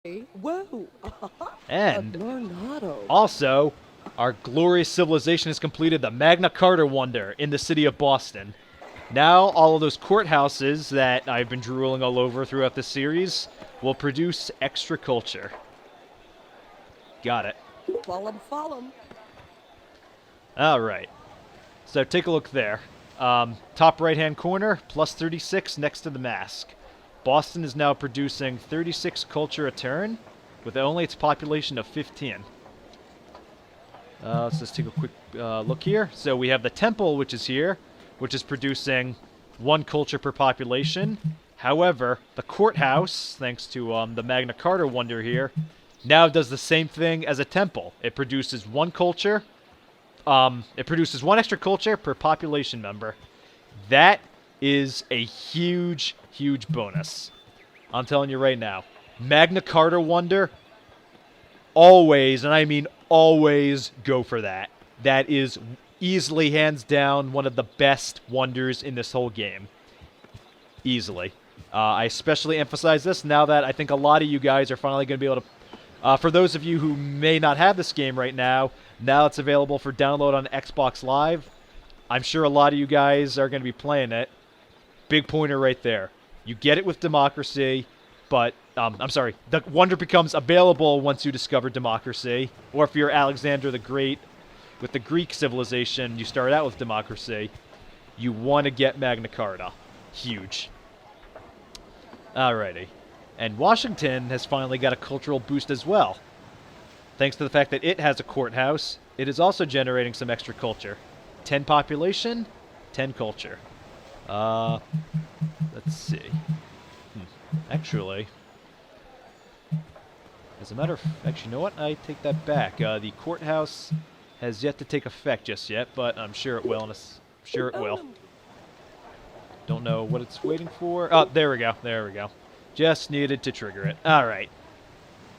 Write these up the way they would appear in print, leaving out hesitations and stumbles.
Whoa! And Leonardo. also, our glorious civilization has completed the Magna Carta wonder in the city of Boston. Now, all of those courthouses that I've been drooling all over throughout this series will produce extra culture. Got it. Follow. Alright. So take a look there. Top right-hand corner, plus 36 next to the mask. Boston is now producing 36 culture a turn, with only its population of 15. Let's just take a quick look here. So we have the temple, which is here, which is producing 1 culture per population. However, the courthouse, thanks to the Magna Carta wonder here, now does the same thing as a temple. It produces 1 culture. It produces 1 extra culture per population member. That is a huge, huge bonus. I'm telling you right now. Magna Carta wonder, always, and I mean always, go for that. That is easily, hands down, one of the best wonders in this whole game. Easily. I especially emphasize this now that I think a lot of you guys are finally going to be able to... for those of you who may not have this game right now it's available for download on Xbox Live. I'm sure a lot of you guys are going to be playing it. Big pointer right there. You get it with democracy, but... I'm sorry, the wonder becomes available once you discover democracy. Or if you're Alexander the Great with the Greek civilization, you start out with democracy. You want to get Magna Carta. Huge. Alrighty. And Washington has finally got a cultural boost as well. Thanks to the fact that it has a courthouse, it is also generating some extra culture. 10 population, 10 culture. Let's see. Actually... As a matter of... Actually, you know what? I take that back. The courthouse has yet to take effect just yet, but I'm sure it will. I'm sure it will. Don't know what it's waiting for. Oh, there we go. There we go. Just needed to trigger it. Alright.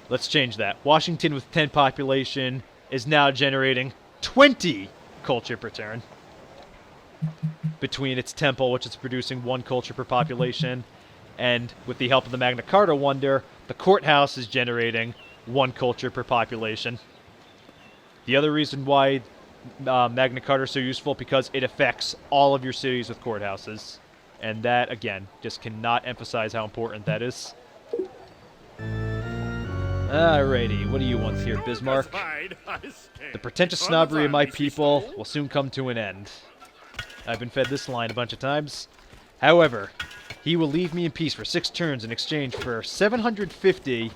Let's change that. Washington with 10 population is now generating 20 culture per turn. Between its temple, which is producing 1 culture per population, and with the help of the Magna Carta wonder, the courthouse is generating 1 culture per population. The other reason why Magna Carta is so useful, because it affects all of your cities with courthouses. And that, again, just cannot emphasize how important that is. Alrighty, what do you want here, Bismarck? The pretentious snobbery of my people will soon come to an end. I've been fed this line a bunch of times. However, he will leave me in peace for 6 turns in exchange for 750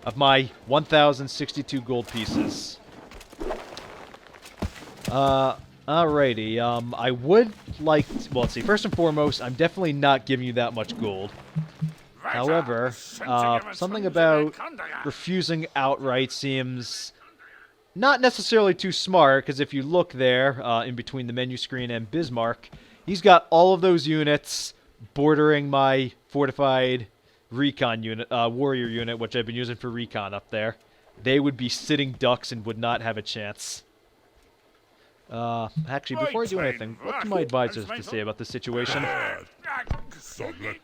of my 1,062 gold pieces. Alrighty, I would like... Well, let's see. First and foremost, I'm definitely not giving you that much gold. However, something about refusing outright seems not necessarily too smart, because if you look there, in between the menu screen and Bismarck, he's got all of those units bordering my fortified recon unit, warrior unit, which I've been using for recon up there. They would be sitting ducks and would not have a chance. Actually, before I do anything, what do my advisors have to say about this situation?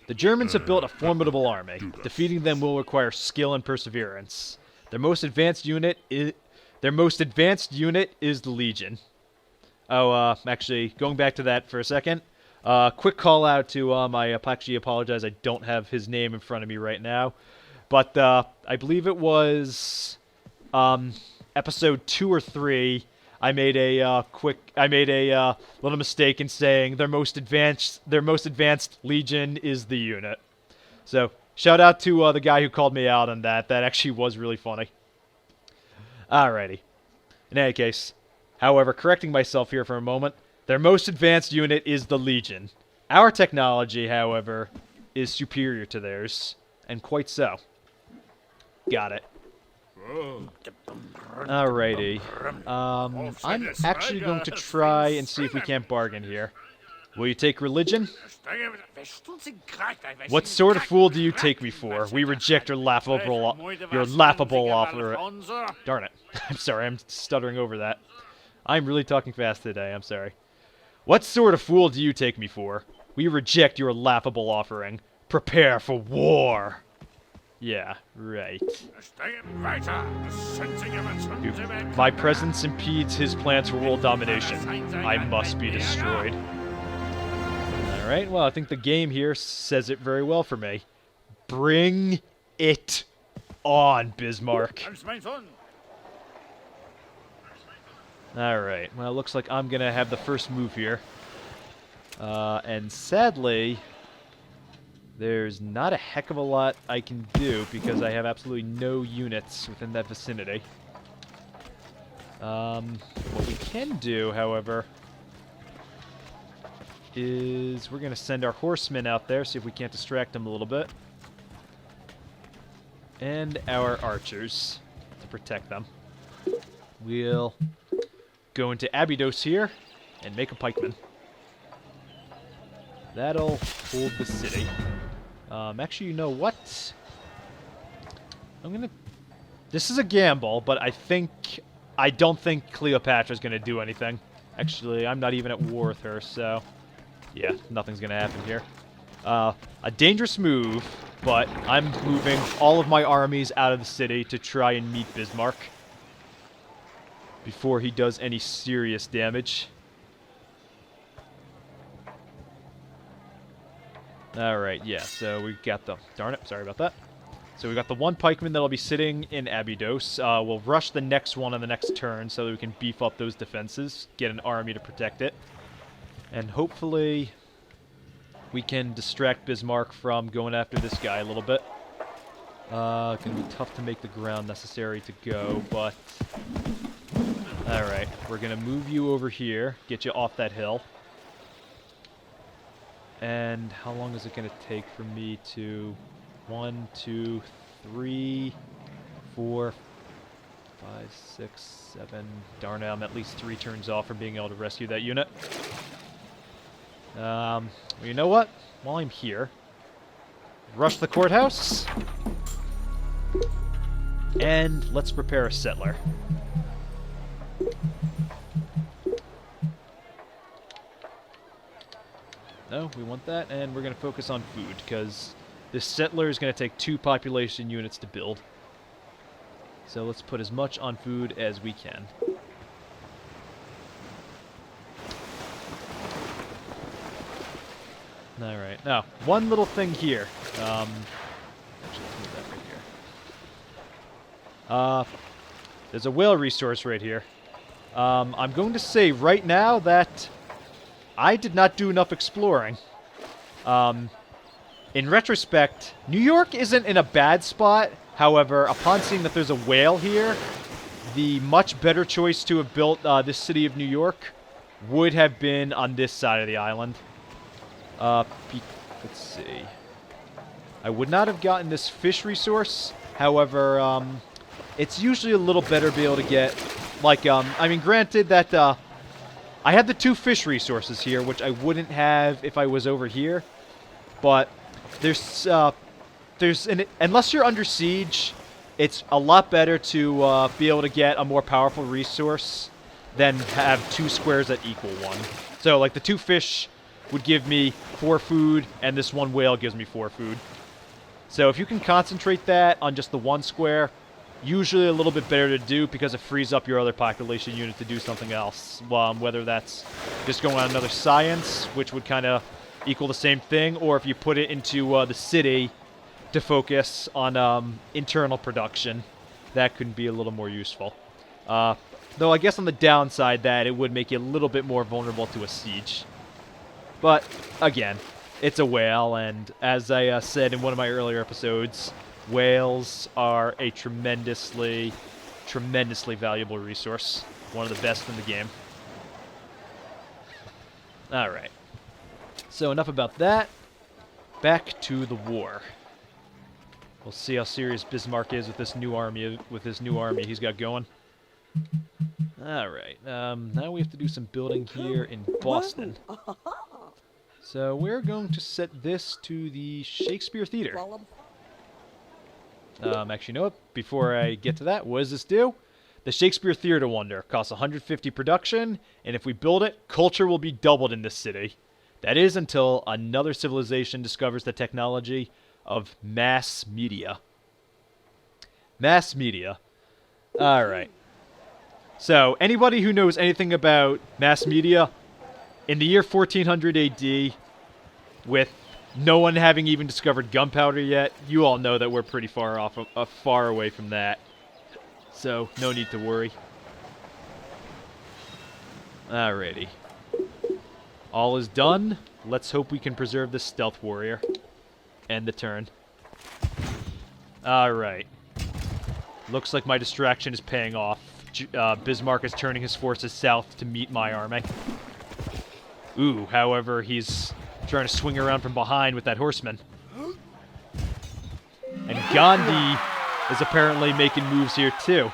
The Germans have built a formidable army. Defeating them will require skill and perseverance. Their most advanced unit is the Legion. Oh, actually, going back to that for a second. Quick call out to, I actually apologize, I don't have his name in front of me right now. But, I believe it was, episode 2 or 3, I made a, little mistake in saying their most advanced Legion is the unit. So, shout out to, the guy who called me out on that. That actually was really funny. Alrighty. In any case, however, correcting myself here for a moment, their most advanced unit is the Legion. Our technology, however, is superior to theirs, and quite so. Got it. Alrighty. I'm actually going to try and see if we can't bargain here. Will you take religion? What sort of fool do you take me for? We reject your laughable offer. Darn it. I'm sorry, I'm stuttering over that. I'm really talking fast today, I'm sorry. What sort of fool do you take me for? We reject your laughable offering. Prepare for war. Yeah, right. Dude, My presence impedes his plans for world domination. I must be destroyed. Alright, well, I think the game here says it very well for me. Bring it on, Bismarck. Alright, well, it looks like I'm going to have the first move here. And sadly, there's not a heck of a lot I can do because I have absolutely no units within that vicinity. What we can do, however, is we're going to send our horsemen out there, see if we can't distract them a little bit. And our archers to protect them. We'll go into Abydos here and make a pikeman. That'll hold the city. Actually, you know what? I'm gonna... This is a gamble, but I don't think Cleopatra's gonna do anything. Actually, I'm not even at war with her, so... Yeah, nothing's gonna happen here. A dangerous move, but I'm moving all of my armies out of the city to try and meet Bismarck before he does any serious damage. Alright, yeah, so we got the... Darn it, sorry about that. So we got the one pikeman that'll be sitting in Abydos. We'll rush the next one on the next turn so that we can beef up those defenses, get an army to protect it. And hopefully we can distract Bismarck from going after this guy a little bit. Gonna be tough to make the ground necessary to go, but... Alright, we're gonna move you over here, get you off that hill. And how long is it gonna take for me to... 1, 2, 3, 4, 5, 6, 7... Darn it, I'm at least 3 turns off from being able to rescue that unit. Well, you know what? While I'm here, rush the courthouse, and let's prepare a settler. No, we want that, and we're going to focus on food, because this settler is going to take 2 population units to build. So let's put as much on food as we can. Alright, now, one little thing here. Actually, let's move that right here. There's a whale resource right here. I'm going to say right now that I did not do enough exploring. In retrospect, New York isn't in a bad spot. However, upon seeing that there's a whale here, the much better choice to have built this city of New York would have been on this side of the island. Let's see. I would not have gotten this fish resource. However, it's usually a little better to be able to get, like, I mean, granted that, I had the 2 fish resources here, which I wouldn't have if I was over here. But unless you're under siege, it's a lot better to be able to get a more powerful resource than have 2 squares that equal 1. So, like, the 2 fish would give me 4 food, and this 1 whale gives me 4 food. So if you can concentrate that on just the 1 square, usually a little bit better to do because it frees up your other population unit to do something else. Whether that's just going on another science, which would kind of equal the same thing, or if you put it into the city to focus on internal production, that could be a little more useful. Though I guess on the downside that it would make you a little bit more vulnerable to a siege. But, again, it's a whale, and as I said in one of my earlier episodes, whales are a tremendously, tremendously valuable resource. One of the best in the game. Alright. So enough about that. Back to the war. We'll see how serious Bismarck is with this new army he's got going. Alright. Now we have to do some building here in Boston. So we're going to set this to the Shakespeare Theater. Actually, you know what? Before I get to that, what does this do? The Shakespeare Theater Wonder costs 150 production, and if we build it, culture will be doubled in this city. That is until another civilization discovers the technology of mass media. Mass media. Alright. So, anybody who knows anything about mass media, in the year 1400 AD, with no one having even discovered gunpowder yet, you all know that we're pretty far off, far away from that. So, no need to worry. Alrighty. All is done. Let's hope we can preserve this stealth warrior. End the turn. Alright. Looks like my distraction is paying off. Bismarck is turning his forces south to meet my army. Ooh, however, he's trying to swing around from behind with that horseman. And Gandhi is apparently making moves here too.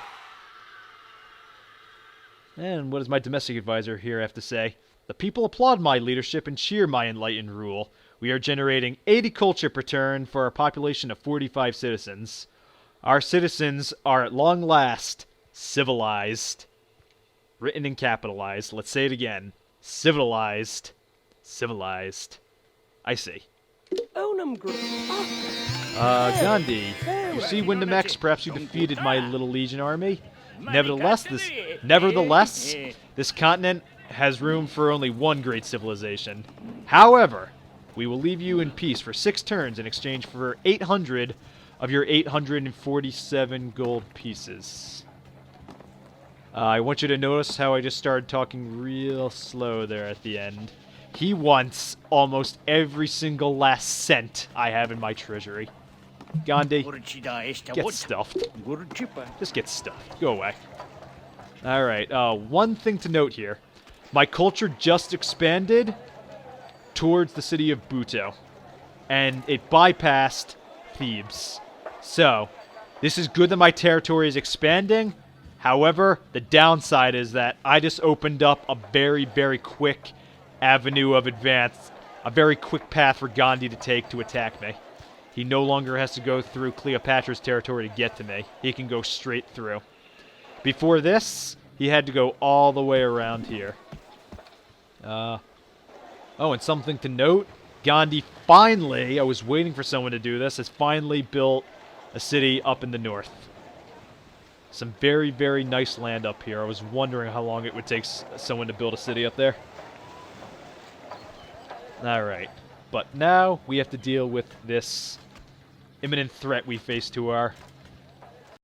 And what does my domestic advisor here have to say? The people applaud my leadership and cheer my enlightened rule. We are generating 80 culture per turn for a population of 45 citizens. Our citizens are at long last civilized. Written and capitalized. Let's say it again. Civilized. Civilized. I see. Gandhi, you see, Wyndham X, perhaps you defeated my little legion army. Nevertheless, this continent has room for only one great civilization. However, we will leave you in peace for 6 turns in exchange for 800 of your 847 gold pieces. I want you to notice how I just started talking real slow there at the end. He wants almost every single last cent I have in my treasury. Gandhi, get stuffed. Just get stuffed. Go away. Alright, one thing to note here. My culture just expanded towards the city of Buto. And it bypassed Thebes. So, this is good that my territory is expanding. However, the downside is that I just opened up a very, very quick avenue of advance. A very quick path for Gandhi to take to attack me. He no longer has to go through Cleopatra's territory to get to me. He can go straight through. Before this, he had to go all the way around here. Oh, and something to note. Gandhi finally, I was waiting for someone to do this, has finally built a city up in the north. Some very, very nice land up here. I was wondering how long it would take someone to build a city up there. Alright. But now we have to deal with this imminent threat we face to our